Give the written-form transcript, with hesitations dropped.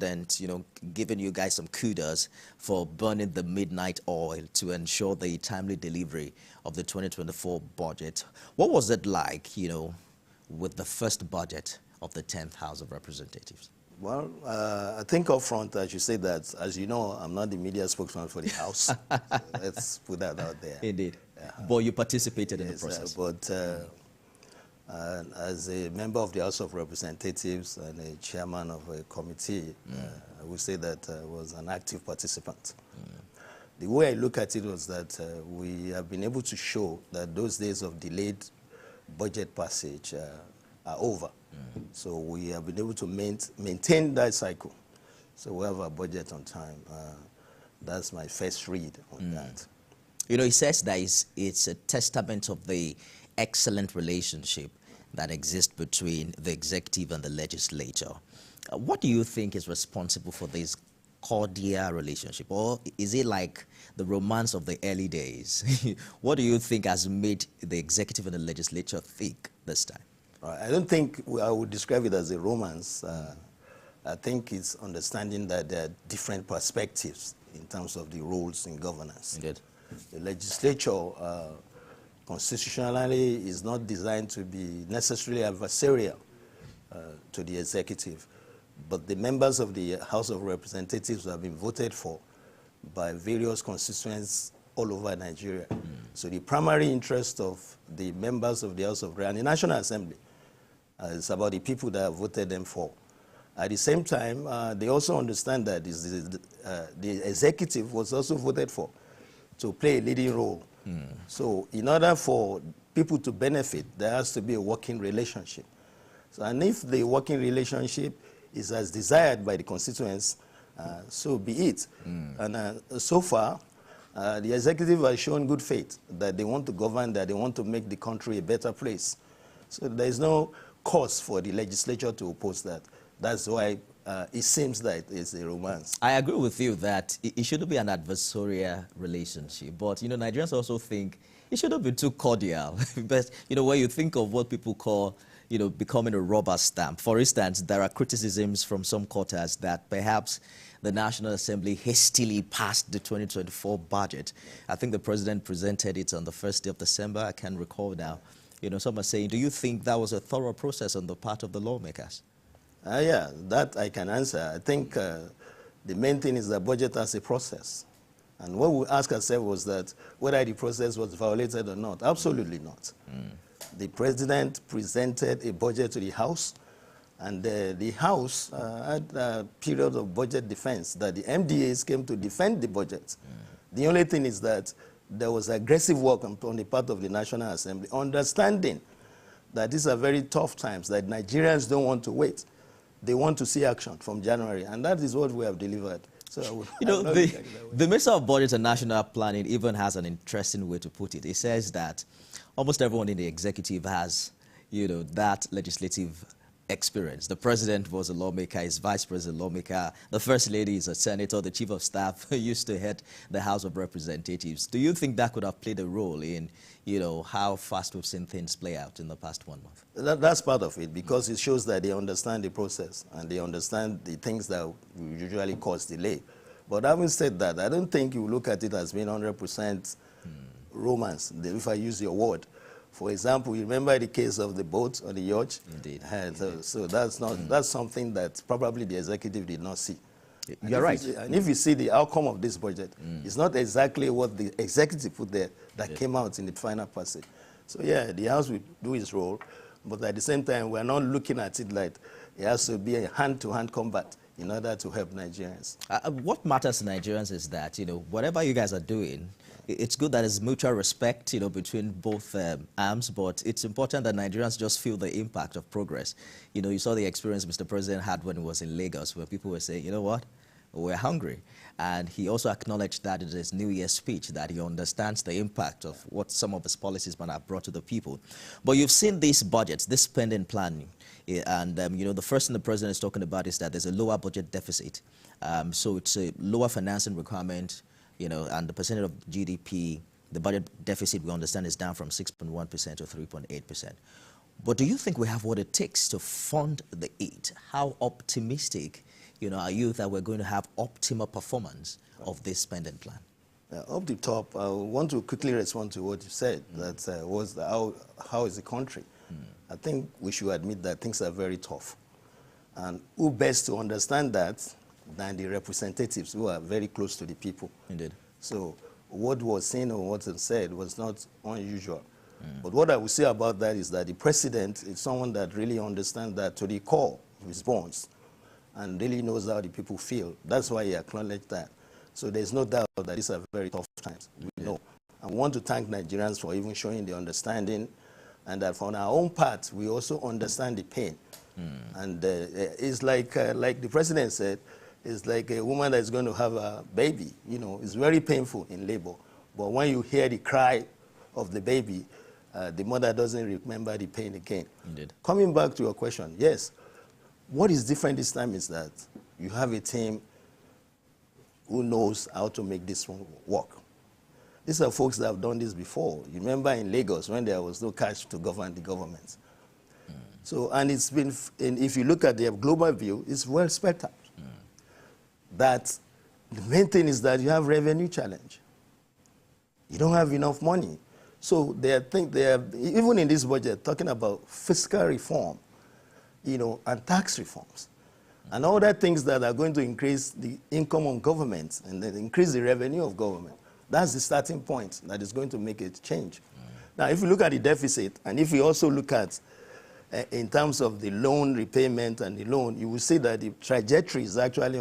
president, giving you guys some kudos for burning the midnight oil to ensure the timely delivery of the 2024 budget. What was it like, with the first budget of the 10th House of Representatives? Well, I think up front, I should say that, as you know, I'm not the media spokesman for the House. So let's put that out there. Indeed. But you participated in the process. As a member of the House of Representatives and a chairman of a committee, I would say that I was an active participant. The way I look at it was that we have been able to show that those days of delayed budget passage are over. So we have been able to maintain that cycle. So we have a budget on time. That's my first read on that. He says that it's a testament of the excellent relationship that exists between the executive and the legislature. What do you think is responsible for this cordial relationship? Or is it like the romance of the early days? What do you think has made the executive and the legislature thick this time? I don't think I would describe it as a romance. I think it's understanding that there are different perspectives in terms of the roles in governance. Indeed. The legislature constitutionally is not designed to be necessarily adversarial to the executive, but the members of the House of Representatives have been voted for by various constituents all over Nigeria. So the primary interest of the members of the House of Representatives and the National Assembly is about the people that have voted them for. At the same time, they also understand that the executive was also voted for to play a leading role. So in order for people to benefit, there has to be a working relationship. So, and if the working relationship is as desired by the constituents, so be it. And so far, the executive has shown good faith that they want to govern, that they want to make the country a better place. So there is no cause for the legislature to oppose that. That's why it seems that it's a romance. I agree with you that it shouldn't be an adversarial relationship, but Nigerians also think it shouldn't be too cordial. But when you think of what people call becoming a rubber stamp, for instance, there are criticisms from some quarters that perhaps the National Assembly hastily passed the 2024 budget. I think the president presented it on the 1st day of December. I can't recall now. Some are saying, do you think that was a thorough process on the part of the lawmakers? Yeah, that I can answer. I think the main thing is that budget has a process. And what we ask ourselves was that whether the process was violated or not. Absolutely not. The president presented a budget to the House, and the House had a period of budget defense that the MDAs came to defend the budget. The only thing is that there was aggressive work on the part of the National Assembly, understanding that these are very tough times, that Nigerians don't want to wait. They want to see action from January, and that is what we have delivered. So the Minister of Budget and National Planning even has an interesting way to put it. It says that almost everyone in the executive has, that legislative experience. The president was a lawmaker, his vice president a lawmaker, the first lady is a senator, the chief of staff used to head the House of Representatives. Do you think that could have played a role in, how fast we've seen things play out in the past 1 month? That's part of it, because it shows that they understand the process and they understand the things that usually cause delay. But having said that, I don't think you look at it as being 100% romance, if I use your word. For example, you remember the case of the boat or the yacht? Indeed. So that's not that's something that probably the executive did not see. You're right. And if you see the outcome of this budget, it's not exactly what the executive put there that came out in the final passage. So yeah, the House will do its role, but at the same time, we're not looking at it like it has to be a hand-to-hand combat in order to help Nigerians. What matters to Nigerians is that, whatever you guys are doing, it's good that there's mutual respect, between both arms, but it's important that Nigerians just feel the impact of progress. You saw the experience Mr. President had when he was in Lagos, where people were saying, you know what, we're hungry. And he also acknowledged that in his New Year's speech, that he understands the impact of what some of his policies might have brought to the people. But you've seen these budgets, this spending planning, and the first thing the president is talking about is that there's a lower budget deficit. So it's a lower financing requirement, and the percentage of GDP, the budget deficit, we understand, is down from 6.1% to 3.8%. But do you think we have what it takes to fund the aid? How optimistic, our youth that we're going to have optimal performance of this spending plan? Up the top, I want to quickly respond to what you said, that how is the country? I think we should admit that things are very tough. And who best to understand that than the representatives who are very close to the people? Indeed. So what was seen or what was said was not unusual. But what I would say about that is that the president is someone that really understands that to the core of his bones and really knows how the people feel. That's why he acknowledged that. So there's no doubt that these are very tough times. We know. And we want to thank Nigerians for even showing the understanding, and that from our own part, we also understand the pain. And it's like the president said, it's like a woman that's going to have a baby. It's very painful in labor. But when you hear the cry of the baby, the mother doesn't remember the pain again. Indeed. Coming back to your question, yes. What is different this time is that you have a team who knows how to make this one work. These are folks that have done this before. You remember in Lagos when there was no cash to govern the government. So, and it's been, and if you look at the global view, it's well spelled out. That the main thing is that you have revenue challenge. You don't have enough money. So they are, even in this budget, talking about fiscal reform, and tax reforms. And all that things that are going to increase the income of government and then increase the revenue of government. That's the starting point that is going to make it change. Now, if you look at the deficit, and if you also look at, in terms of the loan repayment and the loan, you will see that the trajectory is actually on the